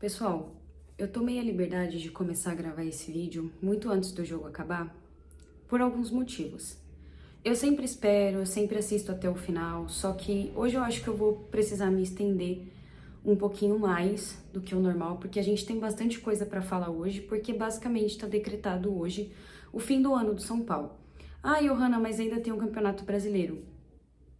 Pessoal, eu tomei a liberdade de começar a gravar esse vídeo muito antes do jogo acabar, por alguns motivos. Eu sempre espero, eu sempre assisto até o final, só que hoje eu acho que eu vou precisar me estender um pouquinho mais do que o normal, porque a gente tem bastante coisa para falar hoje, porque basicamente está decretado hoje o fim do ano do São Paulo. Ah, Johanna, mas ainda tem um Campeonato Brasileiro.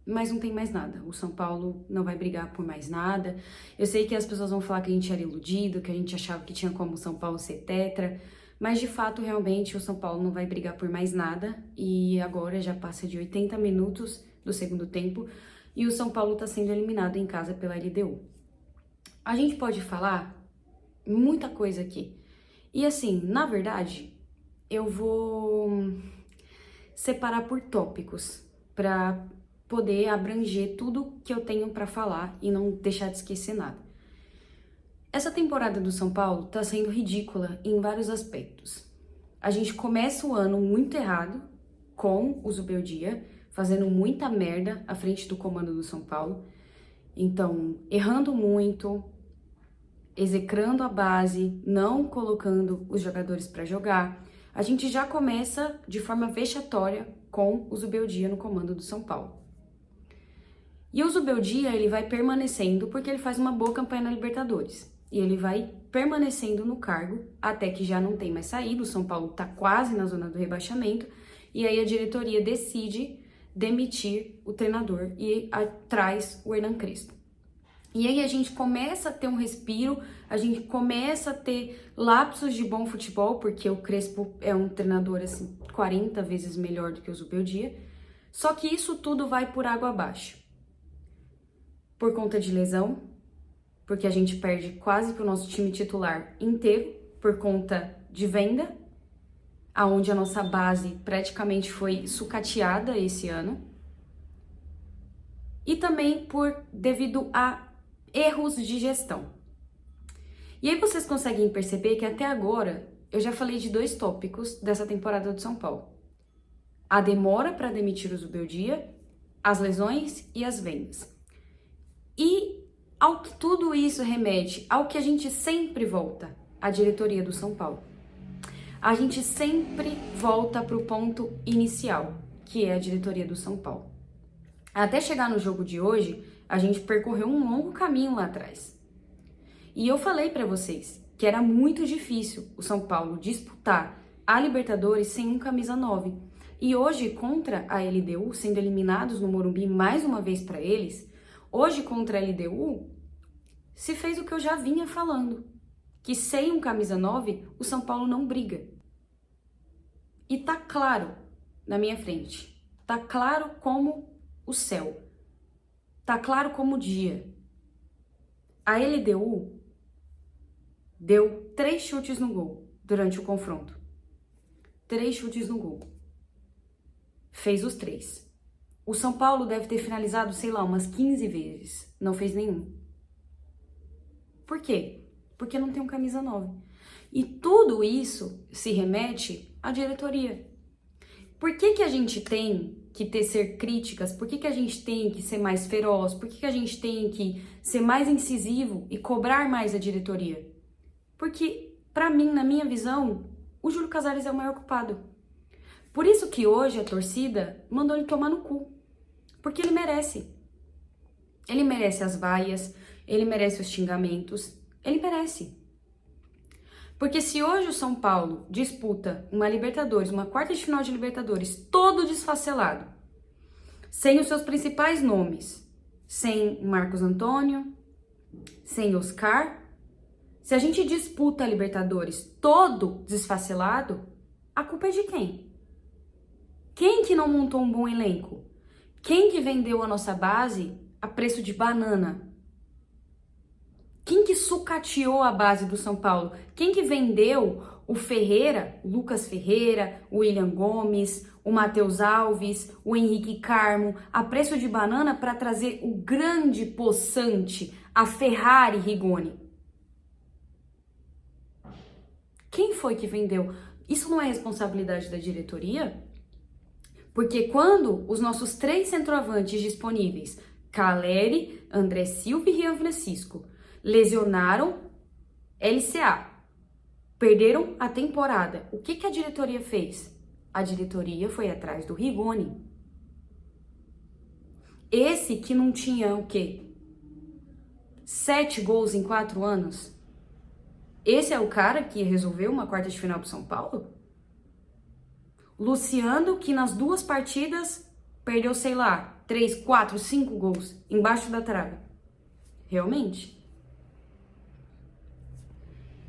Mas não tem mais nada. O São Paulo não vai brigar por mais nada. Eu sei que as pessoas vão falar que a gente era iludido, que a gente achava que tinha como o São Paulo ser tetra, mas de fato, realmente, o São Paulo não vai brigar por mais nada e agora já passa de 80 minutos do segundo tempo e o São Paulo está sendo eliminado em casa pela LDU. A gente pode falar muita coisa aqui. E assim, na verdade, eu vou separar por tópicos para poder abranger tudo que eu tenho para falar e não deixar de esquecer nada. Essa temporada do São Paulo tá sendo ridícula em vários aspectos. A gente começa o ano muito errado com o Zubeldia, fazendo muita merda à frente do comando do São Paulo. Então, errando muito, execrando a base, não colocando os jogadores para jogar. A gente já começa de forma vexatória com o Zubeldia no comando do São Paulo. E o Zubeldia, ele vai permanecendo porque ele faz uma boa campanha na Libertadores. E ele vai permanecendo no cargo até que já não tem mais saída. O São Paulo tá quase na zona do rebaixamento. E aí a diretoria decide demitir o treinador e traz o Hernan Crespo. E aí a gente começa a ter um respiro, a gente começa a ter lapsos de bom futebol, porque o Crespo é um treinador, assim, 40 vezes melhor do que o Zubeldia. Só que isso tudo vai por água abaixo. Por conta de lesão, porque a gente perde quase que o nosso time titular inteiro, por conta de venda, aonde a nossa base praticamente foi sucateada esse ano. E também devido a erros de gestão. E aí vocês conseguem perceber que até agora eu já falei de dois tópicos dessa temporada do São Paulo. A demora para demitir o Zubeldia, as lesões e as vendas. E ao que tudo isso remete ao que a gente sempre volta, a diretoria do São Paulo. A gente sempre volta para o ponto inicial, que é a diretoria do São Paulo. Até chegar no jogo de hoje, a gente percorreu um longo caminho lá atrás. E eu falei para vocês que era muito difícil o São Paulo disputar a Libertadores sem um camisa 9. E hoje, contra a LDU, sendo eliminados no Morumbi mais uma vez para eles, hoje, contra a LDU, se fez o que eu já vinha falando, que sem um camisa 9, o São Paulo não briga. E tá claro na minha frente, tá claro como o céu, tá claro como o dia. A LDU deu 3 chutes no gol durante o confronto. 3 chutes no gol. Fez os 3. O São Paulo deve ter finalizado, sei lá, umas 15 vezes. Não fez nenhum. Por quê? Porque não tem um camisa 9. E tudo isso se remete à diretoria. Por que a gente tem que ser críticas? Por que a gente tem que ser mais feroz? Por que a gente tem que ser mais incisivo e cobrar mais a diretoria? Porque, pra mim, na minha visão, o Júlio Casares é o maior culpado. Por isso que hoje a torcida mandou ele tomar no cu. Porque ele merece. Ele merece as vaias, ele merece os xingamentos, ele merece. Porque se hoje o São Paulo disputa uma Libertadores, uma quarta de final de Libertadores, todo desfacelado, sem os seus principais nomes, sem Marcos Antônio, sem Oscar, se a gente disputa a Libertadores todo desfacelado, a culpa é de quem? Quem que não montou um bom elenco? Quem que vendeu a nossa base a preço de banana? Quem que sucateou a base do São Paulo? Quem que vendeu o Ferreira, o Lucas Ferreira, o William Gomes, o Matheus Alves, o Henrique Carmo, a preço de banana para trazer o grande possante, a Ferrari Rigoni? Quem foi que vendeu? Isso não é responsabilidade da diretoria? Porque quando os nossos 3 centroavantes disponíveis, Caleri, André Silva e Rian Francisco, lesionaram LCA. Perderam a temporada. O que a diretoria fez? A diretoria foi atrás do Rigoni. Esse que não tinha o quê? 7 gols em 4 anos? Esse é o cara que resolveu uma quarta de final pro São Paulo? Luciano, que nas 2 partidas perdeu, sei lá, 3, 4, 5 gols embaixo da trave. Realmente?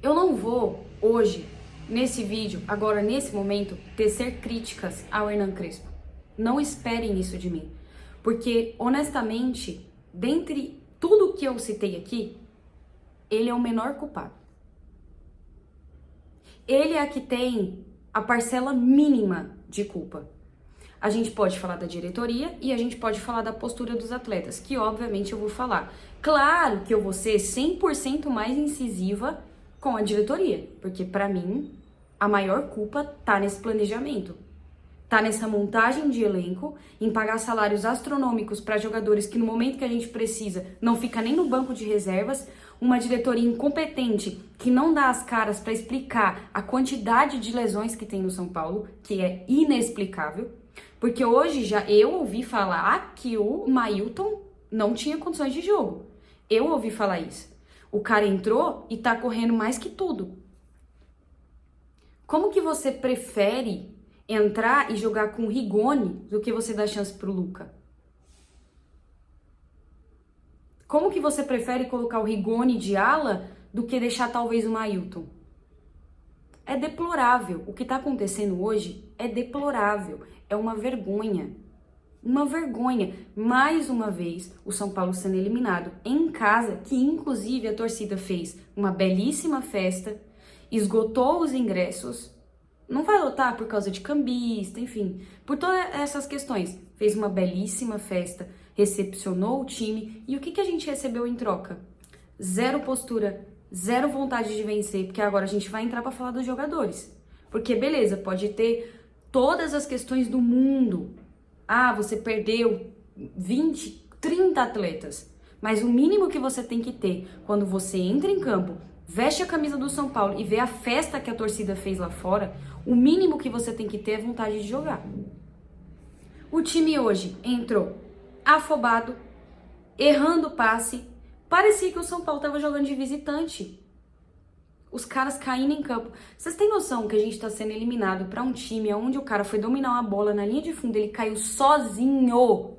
Eu não vou hoje, nesse vídeo, agora nesse momento, tecer críticas ao Hernan Crespo. Não esperem isso de mim. Porque, honestamente, dentre tudo que eu citei aqui, ele é o menor culpado. Ele é a que tem a parcela mínima de culpa. A gente pode falar da diretoria e a gente pode falar da postura dos atletas, que obviamente eu vou falar. Claro que eu vou ser 100% mais incisiva com a diretoria, porque pra mim a maior culpa tá nesse planejamento. Tá nessa montagem de elenco, em pagar salários astronômicos para jogadores que no momento que a gente precisa não fica nem no banco de reservas, uma diretoria incompetente que não dá as caras para explicar a quantidade de lesões que tem no São Paulo, que é inexplicável, porque hoje já eu ouvi falar que o Mailton não tinha condições de jogo. Eu ouvi falar isso. O cara entrou e tá correndo mais que tudo. Como que você prefere entrar e jogar com o Rigoni do que você dar chance pro Luca? Como que você prefere colocar o Rigoni de ala do que deixar talvez o Mailton? É deplorável. O que tá acontecendo hoje é deplorável. É uma vergonha. Uma vergonha. Mais uma vez, o São Paulo sendo eliminado em casa, que inclusive a torcida fez uma belíssima festa, esgotou os ingressos. Não vai lotar por causa de cambista, enfim, por todas essas questões. Fez uma belíssima festa, recepcionou o time. E o que a gente recebeu em troca? Zero postura, zero vontade de vencer, porque agora a gente vai entrar para falar dos jogadores. Porque, beleza, pode ter todas as questões do mundo. Ah, você perdeu 20, 30 atletas. Mas o mínimo que você tem que ter quando você entra em campo, veste a camisa do São Paulo e vê a festa que a torcida fez lá fora, o mínimo que você tem que ter é vontade de jogar. O time hoje entrou afobado, errando o passe. Parecia que o São Paulo estava jogando de visitante. Os caras caindo em campo. Vocês têm noção que a gente está sendo eliminado para um time onde o cara foi dominar uma bola na linha de fundo, ele caiu sozinho.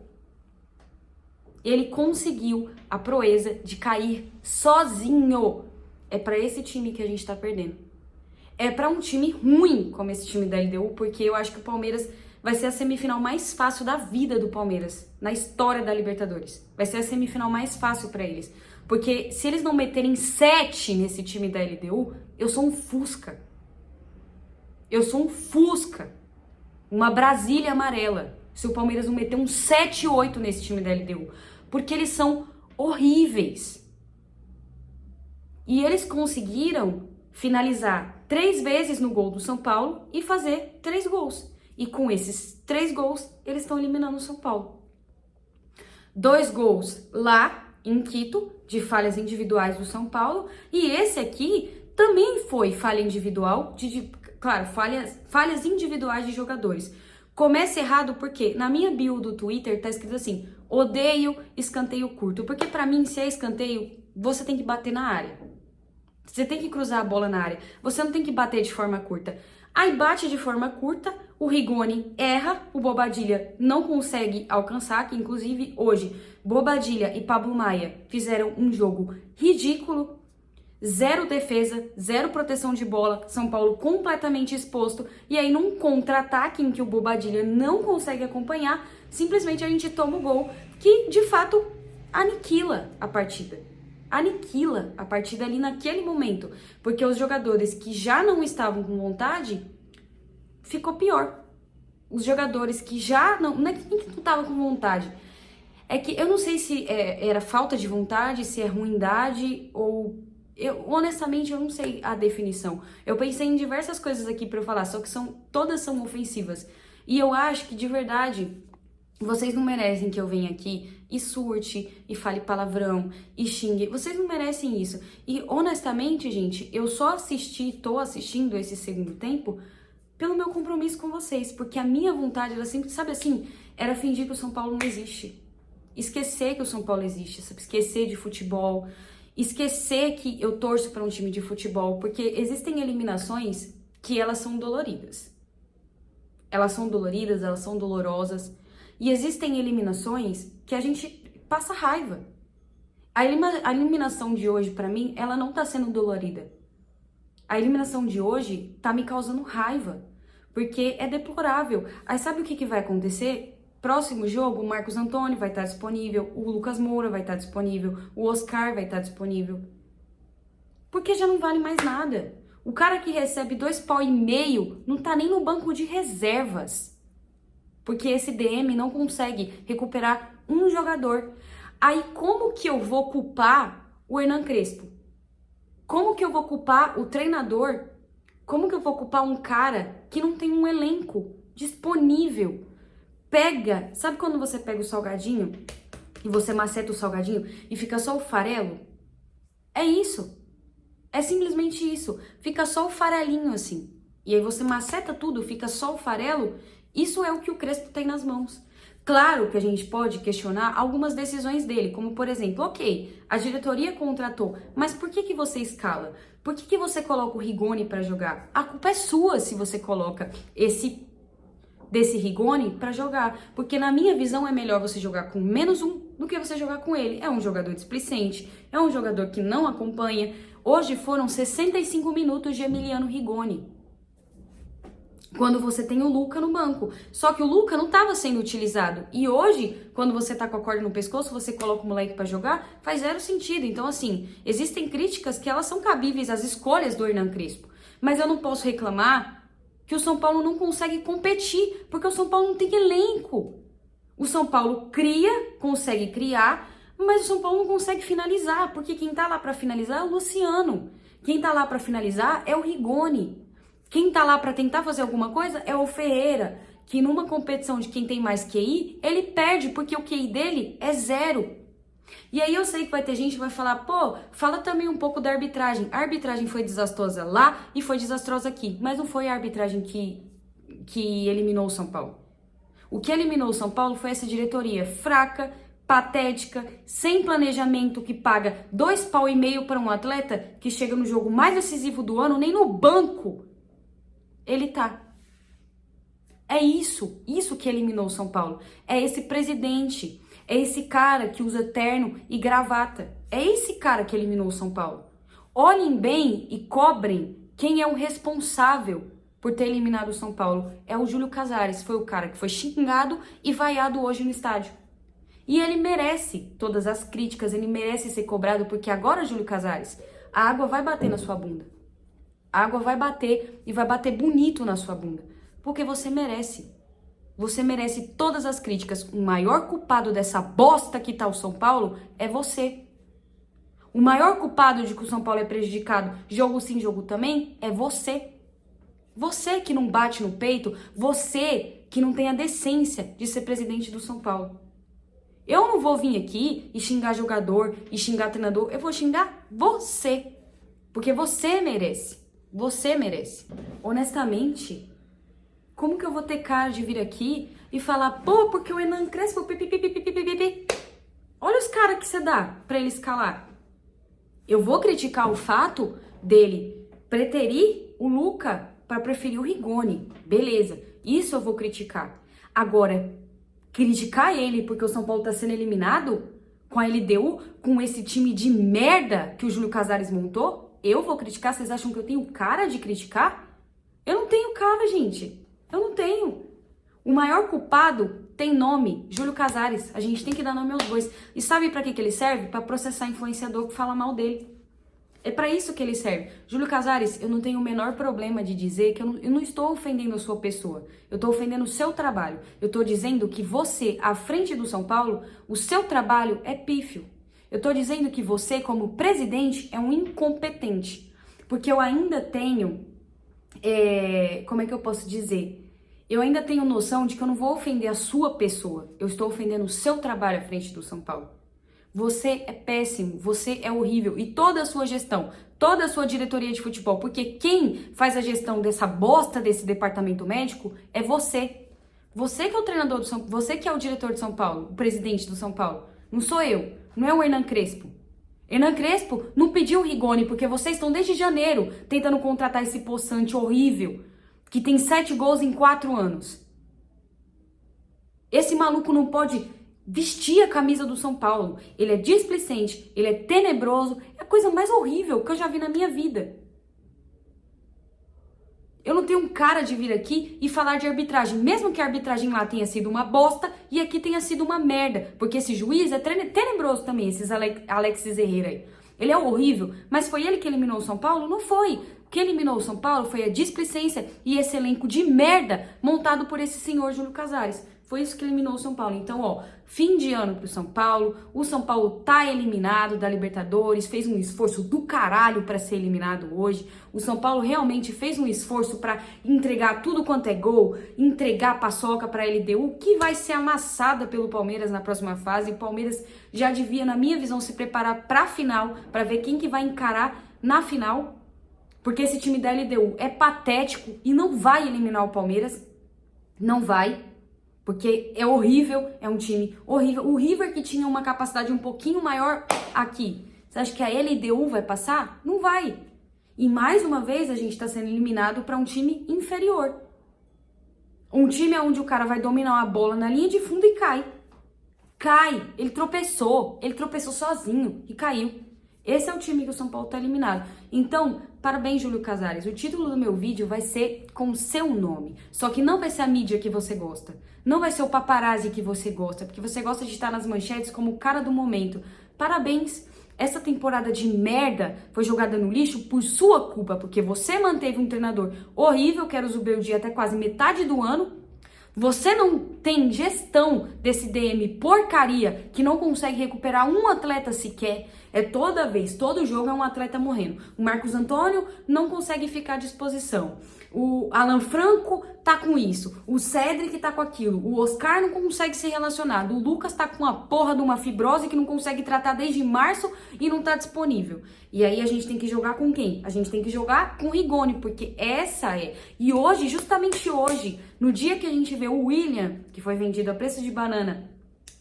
Ele conseguiu a proeza de cair sozinho. É para esse time que a gente tá perdendo. É para um time ruim como esse time da LDU, porque eu acho que o Palmeiras vai ser a semifinal mais fácil da vida do Palmeiras, na história da Libertadores. Vai ser a semifinal mais fácil para eles. Porque se eles não meterem 7 nesse time da LDU, eu sou um Fusca. Eu sou um Fusca. Uma Brasília amarela. Se o Palmeiras não meter um 7, 8 nesse time da LDU. Porque eles são horríveis. E eles conseguiram finalizar 3 vezes no gol do São Paulo e fazer 3 gols. E com esses 3 gols, eles estão eliminando o São Paulo. 2 gols lá em Quito, de falhas individuais do São Paulo. E esse aqui também foi falha individual, claro, falhas individuais de jogadores. Começa errado porque na minha bio do Twitter tá escrito assim: odeio escanteio curto. Porque pra mim, se é escanteio, você tem que bater na área. Você tem que cruzar a bola na área. Você não tem que bater de forma curta. Aí bate de forma curta, o Rigoni erra, o Bobadilla não consegue alcançar, que inclusive hoje Bobadilla e Pablo Maia fizeram um jogo ridículo. Zero defesa, zero proteção de bola, São Paulo completamente exposto. E aí num contra-ataque em que o Bobadilla não consegue acompanhar, simplesmente a gente toma o gol que de fato aniquila a partida. Aniquila a partida ali naquele momento, porque os jogadores que já não estavam com vontade, ficou pior. Os jogadores que já não é que não estavam com vontade, é que eu não sei se era falta de vontade, se é ruindade ou honestamente eu não sei a definição. Eu pensei em diversas coisas aqui para eu falar, só que todas são ofensivas. E eu acho que de verdade Vocês não merecem que eu venha aqui e surte, e fale palavrão, e xingue. Vocês não merecem isso. E, honestamente, gente, eu só tô assistindo esse segundo tempo pelo meu compromisso com vocês. Porque a minha vontade era sempre, sabe assim, era fingir que o São Paulo não existe. Esquecer que o São Paulo existe, sabe? Esquecer de futebol. Esquecer que eu torço para um time de futebol. Porque existem eliminações que elas são doloridas. Elas são doloridas, elas são dolorosas. E existem eliminações que a gente passa raiva. A eliminação de hoje, pra mim, ela não tá sendo dolorida. A eliminação de hoje tá me causando raiva, porque é deplorável. Aí sabe o que vai acontecer? Próximo jogo, o Marcos Antônio vai estar disponível, o Lucas Moura vai estar disponível, o Oscar vai estar disponível. Porque já não vale mais nada. O cara que recebe 2,5 pau não tá nem no banco de reservas. Porque esse DM não consegue recuperar um jogador. Aí como que eu vou culpar o Hernan Crespo? Como que eu vou culpar o treinador? Como que eu vou culpar um cara que não tem um elenco disponível? Pega, sabe quando você pega o salgadinho e você maceta o salgadinho e fica só o farelo? É isso. É simplesmente isso. Fica só o farelinho assim. E aí você maceta tudo, fica só o farelo. Isso é o que o Crespo tem nas mãos. Claro que a gente pode questionar algumas decisões dele, como por exemplo, ok, a diretoria contratou, mas por que você escala? Por que você coloca o Rigoni para jogar? A culpa é sua se você coloca desse Rigoni para jogar, porque na minha visão é melhor você jogar com menos um do que você jogar com ele. É um jogador displicente, é um jogador que não acompanha. Hoje foram 65 minutos de Emiliano Rigoni. Quando você tem o Luca no banco. Só que o Luca não estava sendo utilizado. E hoje, quando você tá com a corda no pescoço, você coloca o moleque para jogar, faz zero sentido. Então, assim, existem críticas que elas são cabíveis às escolhas do Hernan Crespo. Mas eu não posso reclamar que o São Paulo não consegue competir, porque o São Paulo não tem elenco. O São Paulo consegue criar, mas o São Paulo não consegue finalizar, porque quem tá lá para finalizar é o Luciano. Quem tá lá para finalizar é o Rigoni. Quem tá lá para tentar fazer alguma coisa é o Ferreira, que numa competição de quem tem mais QI, ele perde porque o QI dele é 0. E aí eu sei que vai ter gente que vai falar, pô, fala também um pouco da arbitragem. A arbitragem foi desastrosa lá e foi desastrosa aqui, mas não foi a arbitragem que eliminou o São Paulo. O que eliminou o São Paulo foi essa diretoria fraca, patética, sem planejamento, que paga 2,5 pau para um atleta que chega no jogo mais decisivo do ano, nem no banco ele tá. É isso que eliminou o São Paulo. É esse presidente, é esse cara que usa terno e gravata. É esse cara que eliminou o São Paulo. Olhem bem e cobrem quem é o responsável por ter eliminado o São Paulo. É o Júlio Casares, foi o cara que foi xingado e vaiado hoje no estádio. E ele merece todas as críticas, ele merece ser cobrado, porque agora, Júlio Casares, a água vai bater na sua bunda. A água vai bater e vai bater bonito na sua bunda, porque você merece. Você merece todas as críticas. O maior culpado dessa bosta que tá o São Paulo é você. O maior culpado de que o São Paulo é prejudicado, jogo sim, jogo também, é você. Você que não bate no peito, você que não tem a decência de ser presidente do São Paulo. Eu não vou vir aqui e xingar jogador, e xingar treinador, eu vou xingar você, porque você merece. Você merece. Honestamente, como que eu vou ter cara de vir aqui e falar, pô, porque o Hernan Crespo, olha os caras que você dá pra ele escalar. Eu vou criticar o fato dele preterir o Luca pra preferir o Rigoni. Beleza, isso eu vou criticar. Agora, criticar ele porque o São Paulo tá sendo eliminado com a LDU, com esse time de merda que o Júlio Casares montou, eu vou criticar? Vocês acham que eu tenho cara de criticar? Eu não tenho cara, gente. Eu não tenho. O maior culpado tem nome, Júlio Casares. A gente tem que dar nome aos bois. E sabe pra que ele serve? Pra processar influenciador que fala mal dele. É pra isso que ele serve. Júlio Casares, eu não tenho o menor problema de dizer que eu não estou ofendendo a sua pessoa. Eu tô ofendendo o seu trabalho. Eu tô dizendo que você, à frente do São Paulo, o seu trabalho é pífio. Eu tô dizendo que você, como presidente, é um incompetente. Porque eu ainda tenho, como é que eu posso dizer? eu ainda tenho noção de que eu não vou ofender a sua pessoa. Eu estou ofendendo o seu trabalho à frente do São Paulo. Você é péssimo, você é horrível. E toda a sua gestão, toda a sua diretoria de futebol, porque quem faz a gestão dessa bosta desse departamento médico é você. Você que é o treinador do São Paulo, você que é o diretor de São Paulo, o presidente do São Paulo. Não sou eu, não é o Hernan Crespo. Hernan Crespo não pediu o Rigoni, porque vocês estão desde janeiro tentando contratar esse poçante horrível, que tem 7 gols em 4 anos. Esse maluco não pode vestir a camisa do São Paulo. Ele é displicente, ele é tenebroso, é a coisa mais horrível que eu já vi na minha vida. Eu não tenho cara de vir aqui e falar de arbitragem, mesmo que a arbitragem lá tenha sido uma bosta e aqui tenha sido uma merda, porque esse juiz é tenebroso também, esses Alexis Herrera aí. Ele é horrível, mas foi ele que eliminou o São Paulo? Não foi. O que eliminou o São Paulo foi a displicência e esse elenco de merda montado por esse senhor Júlio Casares. Foi isso que eliminou o São Paulo. Então, ó, fim de ano pro São Paulo. O São Paulo tá eliminado da Libertadores, fez um esforço do caralho pra ser eliminado hoje. O São Paulo realmente fez um esforço pra entregar tudo quanto é gol, entregar a paçoca pra LDU, que vai ser amassada pelo Palmeiras na próxima fase. O Palmeiras já devia, na minha visão, se preparar pra final, pra ver quem que vai encarar na final. Porque esse time da LDU é patético e não vai eliminar o Palmeiras. Não vai. Porque é horrível, é um time horrível. O River que tinha uma capacidade um pouquinho maior aqui. Você acha que a LDU vai passar? Não vai. E mais uma vez a gente está sendo eliminado para um time inferior. Um time onde o cara vai dominar uma bola na linha de fundo e cai. Cai. Ele tropeçou sozinho e caiu. Esse é o time que o São Paulo tá eliminado. Então, parabéns, Júlio Casares. O título do meu vídeo vai ser com o seu nome. Só que não vai ser a mídia que você gosta. Não vai ser o paparazzi que você gosta. Porque você gosta de estar nas manchetes como o cara do momento. Parabéns. Essa temporada de merda foi jogada no lixo por sua culpa. Porque você manteve um treinador horrível, que era o Zubeldia até quase metade do ano. Você não tem gestão desse DM porcaria que não consegue recuperar um atleta sequer. É toda vez, todo jogo é um atleta morrendo. O Marcos Antônio não consegue ficar à disposição. O Alan Franco tá com isso. O Cedric tá com aquilo. O Oscar não consegue ser relacionado. O Lucas tá com a porra de uma fibrose que não consegue tratar desde março e não tá disponível. E aí a gente tem que jogar com quem? A gente tem que jogar com o Rigoni, porque essa é. E hoje, justamente hoje, no dia que a gente vê o William, que foi vendido a preço de banana,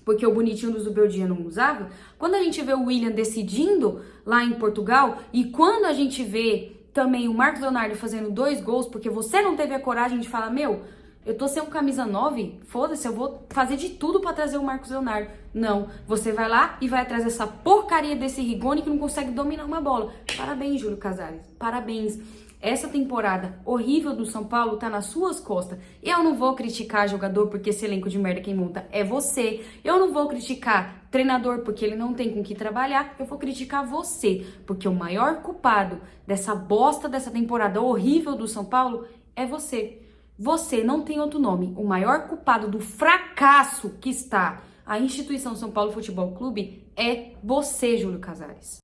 porque o bonitinho do Zubeldia não usava, quando a gente vê o William decidindo lá em Portugal, e quando a gente vê também o Marcos Leonardo fazendo 2 gols, porque você não teve a coragem de falar, meu, eu tô sem um camisa 9, foda-se, eu vou fazer de tudo pra trazer o Marcos Leonardo. Não, você vai lá e vai atrás dessa porcaria desse Rigoni que não consegue dominar uma bola. Parabéns, Júlio Casares, parabéns. Essa temporada horrível do São Paulo tá nas suas costas. Eu não vou criticar jogador porque esse elenco de merda quem monta é você. Eu não vou criticar treinador porque ele não tem com que trabalhar. Eu vou criticar você, porque o maior culpado dessa bosta dessa temporada horrível do São Paulo é você. Você não tem outro nome. O maior culpado do fracasso que está a instituição São Paulo Futebol Clube é você, Júlio Casares.